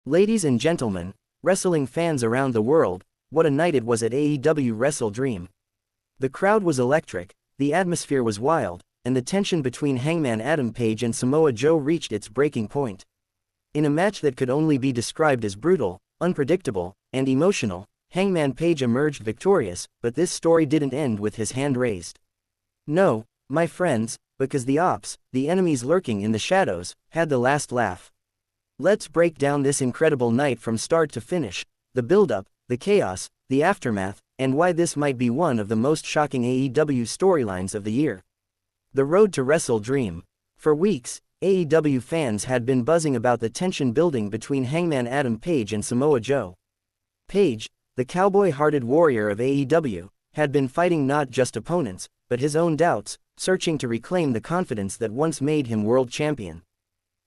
Ladies and gentlemen, wrestling fans around the world, what a night it was at AEW WrestleDream. The crowd was electric, the atmosphere was wild, and the tension between Hangman Adam Page and Samoa Joe reached its breaking point. In a match that could only be described as brutal, unpredictable, and emotional, Hangman Page emerged victorious, but this story didn't end with his hand raised. No, my friends, because the Opps, the enemies lurking in the shadows, had the last laugh. Let's break down this incredible night from start to finish, the build-up, the chaos, the aftermath, and why this might be one of the most shocking AEW storylines of the year. The road to WrestleDream. For weeks, AEW fans had been buzzing about the tension building between Hangman Adam Page and Samoa Joe. Page, the cowboy-hearted warrior of AEW, had been fighting not just opponents, but his own doubts, searching to reclaim the confidence that once made him world champion.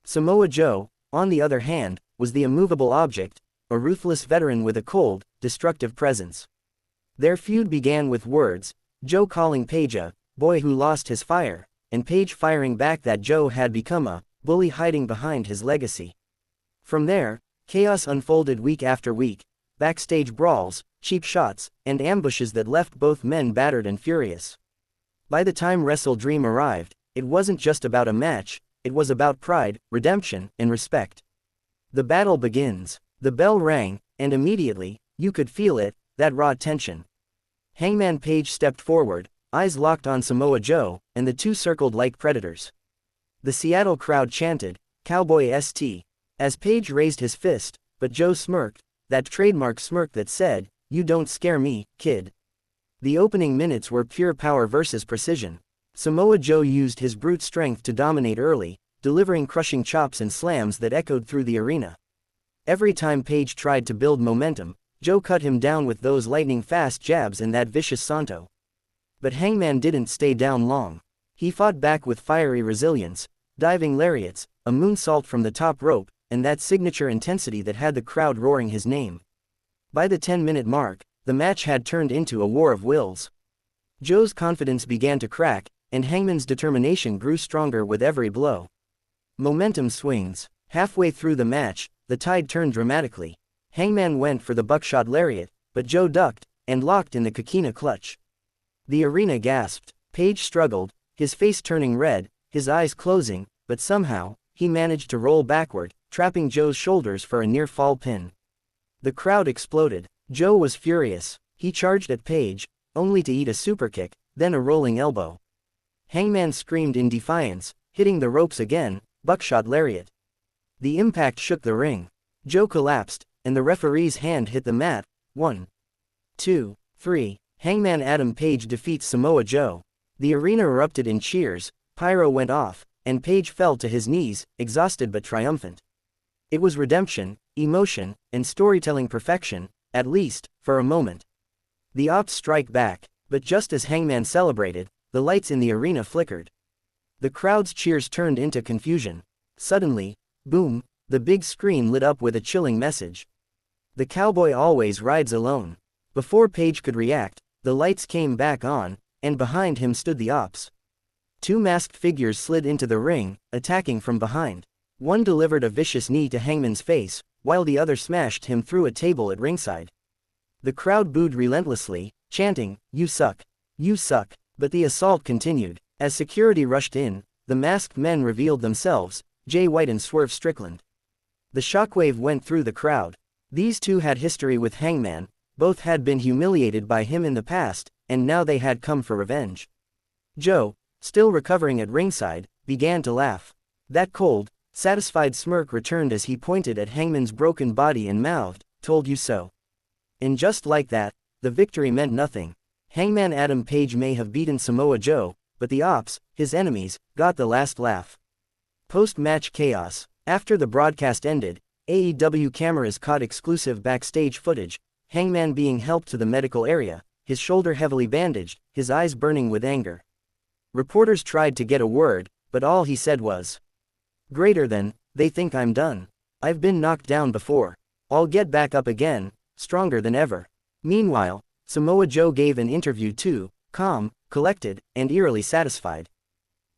Samoa Joe, on the other hand, was the immovable object, a ruthless veteran with a cold, destructive presence. Their feud began with words, Joe calling Page a boy who lost his fire, and Page firing back that Joe had become a bully hiding behind his legacy. From there, chaos unfolded week after week, backstage brawls, cheap shots, and ambushes that left both men battered and furious. By the time WrestleDream arrived, it wasn't just about a match, it was about pride, redemption, and respect. The battle begins. The bell rang, and immediately, you could feel it, that raw tension. Hangman Page stepped forward, eyes locked on Samoa Joe, and the two circled like predators. The Seattle crowd chanted, "Cowboy ST," as Page raised his fist, but Joe smirked, that trademark smirk that said, "You don't scare me, kid." The opening minutes were pure power versus precision. Samoa Joe used his brute strength to dominate early, delivering crushing chops and slams that echoed through the arena. Every time Page tried to build momentum, Joe cut him down with those lightning-fast jabs and that vicious santo. But Hangman didn't stay down long. He fought back with fiery resilience, diving lariats, a moonsault from the top rope, and that signature intensity that had the crowd roaring his name. By the 10-minute mark, the match had turned into a war of wills. Joe's confidence began to crack, and Hangman's determination grew stronger with every blow. Momentum swings. Halfway through the match, the tide turned dramatically. Hangman went for the Buckshot Lariat, but Joe ducked, and locked in the Coquina clutch. The arena gasped. Page struggled, his face turning red, his eyes closing, but somehow, he managed to roll backward, trapping Joe's shoulders for a near-fall pin. The crowd exploded. Joe was furious. He charged at Page, only to eat a superkick, then a rolling elbow. Hangman screamed in defiance, hitting the ropes again, Buckshot Lariat. The impact shook the ring. Joe collapsed, and the referee's hand hit the mat. 1, 2, 3. Hangman Adam Page defeats Samoa Joe. The arena erupted in cheers, pyro went off, and Page fell to his knees, exhausted but triumphant. It was redemption, emotion, and storytelling perfection, at least, for a moment. The Opps strike back, but just as Hangman celebrated, the lights in the arena flickered. The crowd's cheers turned into confusion. Suddenly, boom, the big screen lit up with a chilling message. "The cowboy always rides alone." Before Page could react, the lights came back on, and behind him stood the Opps. Two masked figures slid into the ring, attacking from behind. One delivered a vicious knee to Hangman's face, while the other smashed him through a table at ringside. The crowd booed relentlessly, chanting, "You suck. You suck." But the assault continued. As security rushed in, the masked men revealed themselves, Jay White and Swerve Strickland. The shockwave went through the crowd. These two had history with Hangman, both had been humiliated by him in the past, and now they had come for revenge. Joe, still recovering at ringside, began to laugh. That cold, satisfied smirk returned as he pointed at Hangman's broken body and mouthed, "Told you so." And just like that, the victory meant nothing. Hangman Adam Page may have beaten Samoa Joe, but the Opps, his enemies, got the last laugh. Post-match chaos. After the broadcast ended, AEW cameras caught exclusive backstage footage, Hangman being helped to the medical area, his shoulder heavily bandaged, his eyes burning with anger. Reporters tried to get a word, but all he said was, "Greater than, they think I'm done. I've been knocked down before. I'll get back up again, stronger than ever." Meanwhile, Samoa Joe gave an interview too, calm, collected, and eerily satisfied.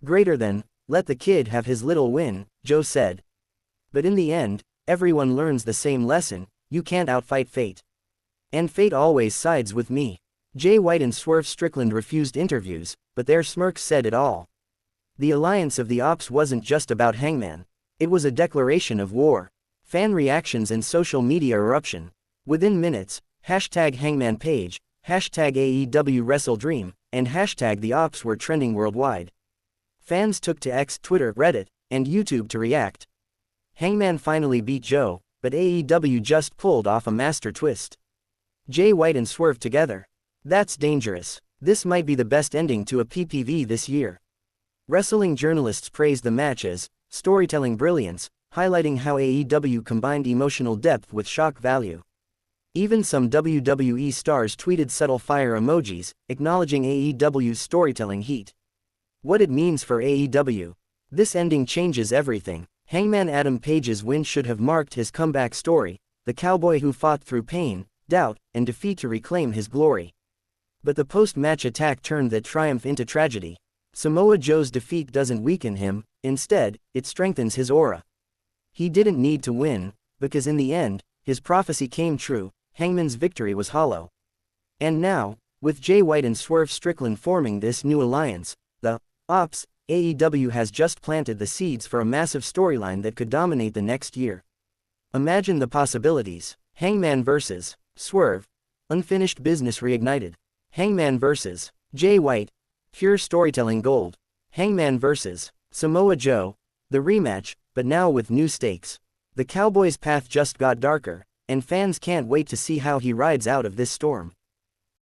"Greater than, let the kid have his little win," Joe said. But in the end, everyone learns the same lesson: you can't outfight fate. And fate always sides with me. Jay White and Swerve Strickland refused interviews, but their smirks said it all. The alliance of the Opps wasn't just about Hangman. It was a declaration of war. Fan reactions and social media eruption. Within minutes, hashtag Hangman Page, hashtag AEW WrestleDream, and hashtag the Opps were trending worldwide. Fans took to X, Twitter, Reddit, and YouTube to react. Hangman finally beat Joe, but AEW just pulled off a master twist. Jay White and Swerve together. That's dangerous. This might be the best ending to a PPV this year. Wrestling journalists praised the match as storytelling brilliance, highlighting how AEW combined emotional depth with shock value. Even some WWE stars tweeted subtle fire emojis, acknowledging AEW's storytelling heat. What it means for AEW. This ending changes everything. Hangman Adam Page's win should have marked his comeback story, the cowboy who fought through pain, doubt, and defeat to reclaim his glory. But the post-match attack turned that triumph into tragedy. Samoa Joe's defeat doesn't weaken him, instead, it strengthens his aura. He didn't need to win, because in the end, his prophecy came true: Hangman's victory was hollow. And now, with Jay White and Swerve Strickland forming this new alliance, the Opps, AEW has just planted the seeds for a massive storyline that could dominate the next year. Imagine the possibilities. Hangman vs. Swerve. Unfinished business reignited. Hangman vs. Jay White. Pure storytelling gold. Hangman vs. Samoa Joe. The rematch, but now with new stakes. The Cowboy's path just got darker, and fans can't wait to see how he rides out of this storm.